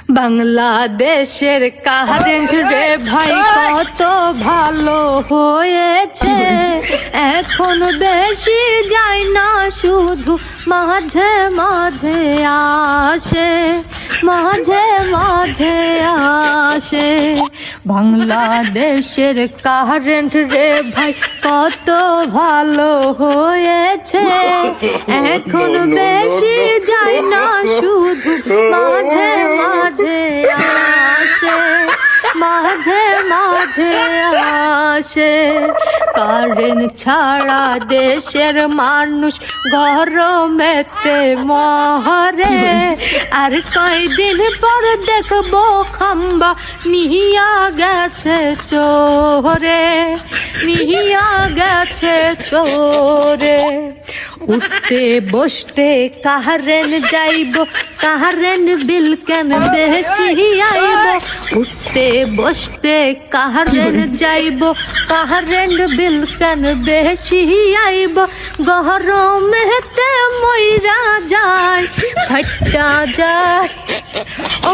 বাংলাদেশের কারেন্ট রে ভাই কত ভালো হয়েছে, এখন বেশি যায় না, শুধু মাঝে মাঝে আসে, মাঝে মাঝে আসে। বাংলাদেশের কারেন্ট রে ভাই কত ভালো হয়েছে, এখন বেশি যায় না, শুধু মাঝে মাঝে আসে, মাঝে মাঝে আসে। কারেন্ট ছাড়া দেশের মানুষ গরমেতে মরে, আর কয়দিন পর দেখবো খাম্বা নিহিয়া গেছে চোরে, নিহিয়া গেছে চোরে। উঠতে বসতে কারেন্ট যাইব, কারেন্ট বিল কেন বেশি আইব, উঠতে বসতে কারেন্ট যাইব, কারেন্ট বিল কেন বেশি আইব, গরমেতে মইরা যায়, ফাইটা যায়, ও